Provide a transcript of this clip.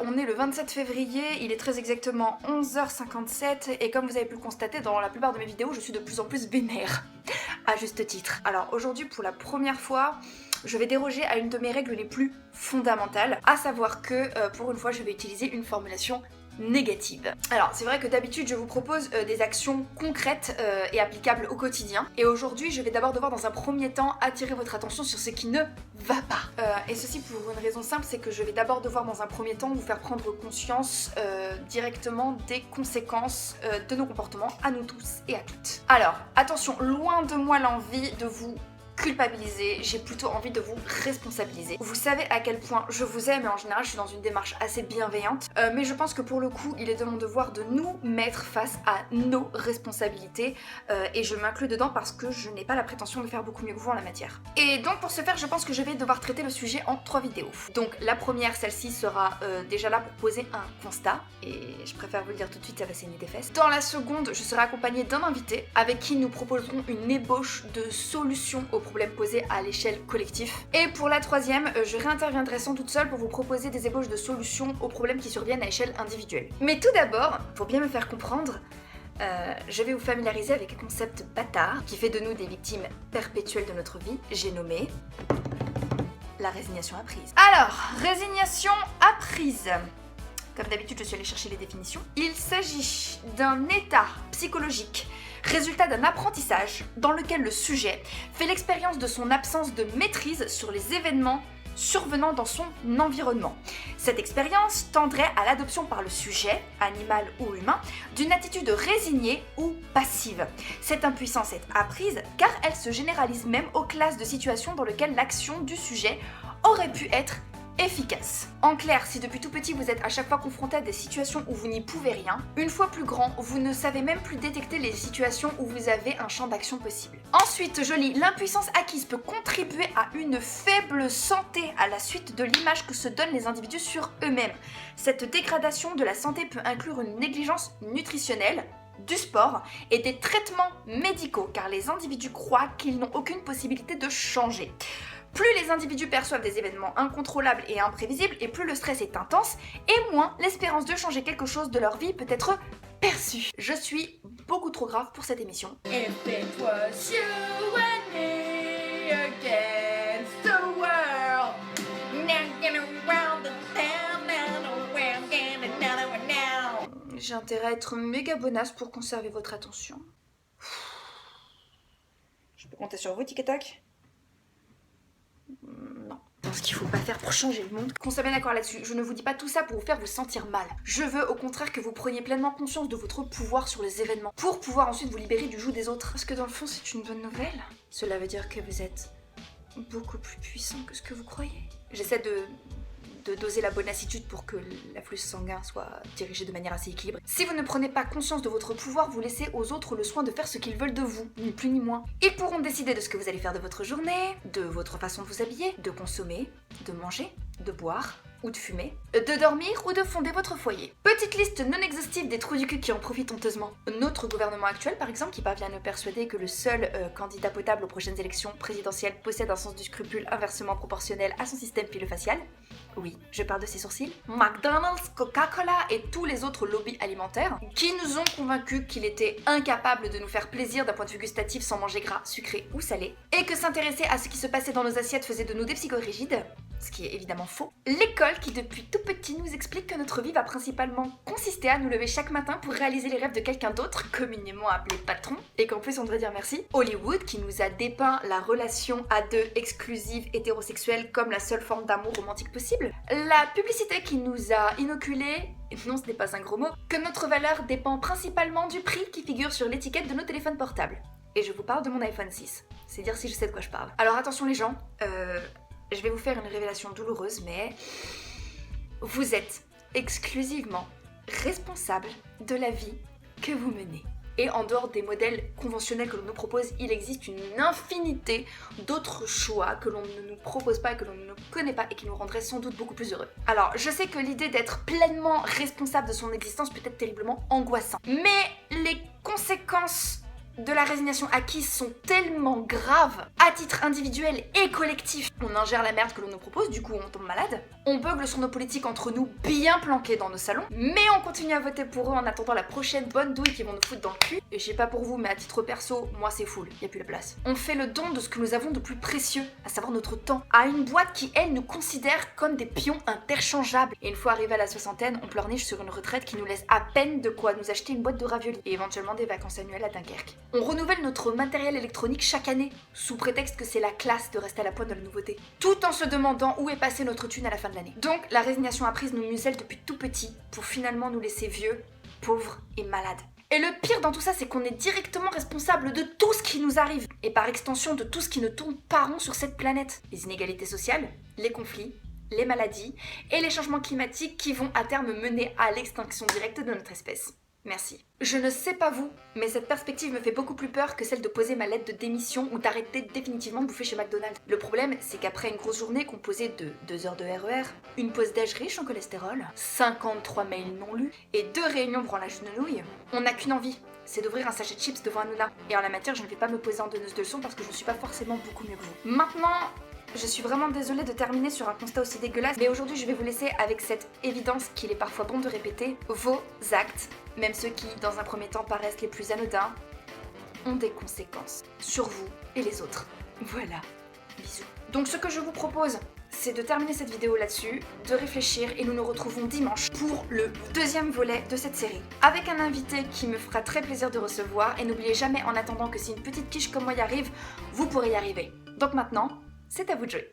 on est le 27 février, il est très exactement 11h57 et comme vous avez pu le constater dans la plupart de mes vidéos, je suis de plus en plus vénère, à juste titre. Alors aujourd'hui, pour la première fois, je vais déroger à une de mes règles les plus fondamentales, à savoir que pour une fois, je vais utiliser une formulation négative. Alors c'est vrai que d'habitude je vous propose des actions concrètes et applicables au quotidien et aujourd'hui je vais d'abord devoir dans un premier temps attirer votre attention sur ce qui ne va pas. Et ceci pour une raison simple, c'est que je vais d'abord devoir dans un premier temps vous faire prendre conscience directement des conséquences de nos comportements à nous tous et à toutes. Alors attention, loin de moi l'envie de vous culpabiliser, j'ai plutôt envie de vous responsabiliser. Vous savez à quel point je vous aime et en général je suis dans une démarche assez bienveillante, mais je pense que pour le coup il est de mon devoir de nous mettre face à nos responsabilités et je m'inclus dedans parce que je n'ai pas la prétention de faire beaucoup mieux que vous en la matière. Et donc pour ce faire je pense que je vais devoir traiter le sujet en 3 vidéos. Donc la première, celle-ci sera déjà là pour poser un constat et je préfère vous le dire tout de suite, ça va saigner des fesses. Dans la seconde, je serai accompagnée d'un invité avec qui nous proposerons une ébauche de solutions aux problèmes posés à l'échelle collective. Et pour la troisième, je réinterviendrai sans doute seule pour vous proposer des ébauches de solutions aux problèmes qui surviennent à échelle individuelle. Mais tout d'abord, pour bien me faire comprendre, je vais vous familiariser avec un concept bâtard qui fait de nous des victimes perpétuelles de notre vie. J'ai nommé la résignation apprise. Alors, résignation apprise. Comme d'habitude, je suis allée chercher les définitions. Il s'agit d'un état psychologique résultat d'un apprentissage dans lequel le sujet fait l'expérience de son absence de maîtrise sur les événements survenant dans son environnement. Cette expérience tendrait à l'adoption par le sujet, animal ou humain, d'une attitude résignée ou passive. Cette impuissance est apprise car elle se généralise même aux classes de situations dans lesquelles l'action du sujet aurait pu être efficace. En clair, si depuis tout petit vous êtes à chaque fois confronté à des situations où vous n'y pouvez rien, une fois plus grand, vous ne savez même plus détecter les situations où vous avez un champ d'action possible. Ensuite, je lis, l'impuissance acquise peut contribuer à une faible santé à la suite de l'image que se donnent les individus sur eux-mêmes. Cette dégradation de la santé peut inclure une négligence nutritionnelle, du sport et des traitements médicaux car les individus croient qu'ils n'ont aucune possibilité de changer. Plus les individus perçoivent des événements incontrôlables et imprévisibles et plus le stress est intense et moins l'espérance de changer quelque chose de leur vie peut être perçue. Je suis beaucoup trop grave pour cette émission. If it was you and me against the world, j'ai intérêt à être méga bonasse pour conserver votre attention. Je peux compter sur vous, tic et tac? Non. Ce qu'il faut pas faire pour changer le monde. Qu'on soit bien d'accord là-dessus, je ne vous dis pas tout ça pour vous faire vous sentir mal. Je veux au contraire que vous preniez pleinement conscience de votre pouvoir sur les événements, pour pouvoir ensuite vous libérer du joug des autres. Parce que dans le fond, c'est une bonne nouvelle. Cela veut dire que vous êtes beaucoup plus puissant que ce que vous croyez. J'essaie de doser la bonassitude pour que l'afflux sanguin soit dirigé de manière assez équilibrée. Si vous ne prenez pas conscience de votre pouvoir, vous laissez aux autres le soin de faire ce qu'ils veulent de vous, ni plus ni moins. Ils pourront décider de ce que vous allez faire de votre journée, de votre façon de vous habiller, de consommer, de manger, de boire ou de fumer, de dormir ou de fonder votre foyer. Petite liste non exhaustive des trous du cul qui en profitent honteusement. Notre gouvernement actuel, par exemple, qui parvient à nous persuader que le seul candidat potable aux prochaines élections présidentielles possède un sens du scrupule inversement proportionnel à son système pilofacial. Oui, je parle de ses sourcils. McDonald's, Coca-Cola et tous les autres lobbies alimentaires qui nous ont convaincus qu'il était incapable de nous faire plaisir d'un point de vue gustatif sans manger gras, sucré ou salé, et que s'intéresser à ce qui se passait dans nos assiettes faisait de nous des psychorigides, ce qui est évidemment faux. L'école qui depuis tout petit nous explique que notre vie va principalement consister à nous lever chaque matin pour réaliser les rêves de quelqu'un d'autre, communément appelé patron, et qu'en plus on devrait dire merci. Hollywood qui nous a dépeint la relation à deux exclusive hétérosexuelle comme la seule forme d'amour romantique possible. La publicité qui nous a inoculé, et non ce n'est pas un gros mot, que notre valeur dépend principalement du prix qui figure sur l'étiquette de nos téléphones portables. Et je vous parle de mon iPhone 6. C'est dire si je sais de quoi je parle. Alors attention les gens, je vais vous faire une révélation douloureuse, mais vous êtes exclusivement responsable de la vie que vous menez. Et en dehors des modèles conventionnels que l'on nous propose, il existe une infinité d'autres choix que l'on ne nous propose pas et que l'on ne connaît pas et qui nous rendraient sans doute beaucoup plus heureux. Alors, je sais que l'idée d'être pleinement responsable de son existence peut être terriblement angoissante, mais les conséquences de la résignation acquise sont tellement graves, à titre individuel et collectif. On ingère la merde que l'on nous propose, du coup on tombe malade. On bugle sur nos politiques entre nous, bien planqués dans nos salons, mais on continue à voter pour eux en attendant la prochaine bonne douille qu'ils vont nous foutre dans le cul. Et je sais pas pour vous, mais à titre perso, moi c'est full, y a plus la place. On fait le don de ce que nous avons de plus précieux, à savoir notre temps, à une boîte qui, elle, nous considère comme des pions interchangeables. Et une fois arrivé à la soixantaine, on pleurniche sur une retraite qui nous laisse à peine de quoi nous acheter une boîte de raviolis et éventuellement des vacances annuelles à Dunkerque. On renouvelle notre matériel électronique chaque année, sous prétexte que c'est la classe de rester à la pointe de la nouveauté, tout en se demandant où est passée notre thune à la fin de l'année. Donc la résignation apprise nous muselle depuis tout petit pour finalement nous laisser vieux, pauvres et malades. Et le pire dans tout ça, c'est qu'on est directement responsable de tout ce qui nous arrive, et par extension de tout ce qui ne tourne pas rond sur cette planète. Les inégalités sociales, les conflits, les maladies et les changements climatiques qui vont à terme mener à l'extinction directe de notre espèce. Merci. Je ne sais pas vous, mais cette perspective me fait beaucoup plus peur que celle de poser ma lettre de démission ou d'arrêter définitivement de bouffer chez McDonald's. Le problème, c'est qu'après une grosse journée composée de 2 heures de RER, une pause déj riche en cholestérol, 53 mails non lus et 2 réunions branlage de nouilles, on n'a qu'une envie, c'est d'ouvrir un sachet de chips devant Hanouna. Et en la matière, je ne vais pas me poser en donneuse de leçons parce que je ne suis pas forcément beaucoup mieux que vous. Maintenant, je suis vraiment désolée de terminer sur un constat aussi dégueulasse, mais aujourd'hui je vais vous laisser avec cette évidence qu'il est parfois bon de répéter. Vos actes, même ceux qui, dans un premier temps, paraissent les plus anodins, ont des conséquences sur vous et les autres. Voilà, bisous. Donc ce que je vous propose, c'est de terminer cette vidéo là-dessus, de réfléchir et nous nous retrouvons dimanche pour le 2e volet de cette série. Avec un invité qui me fera très plaisir de recevoir et n'oubliez jamais en attendant que si une petite quiche comme moi y arrive, vous pourrez y arriver. Donc maintenant, c'est à vous de jouer.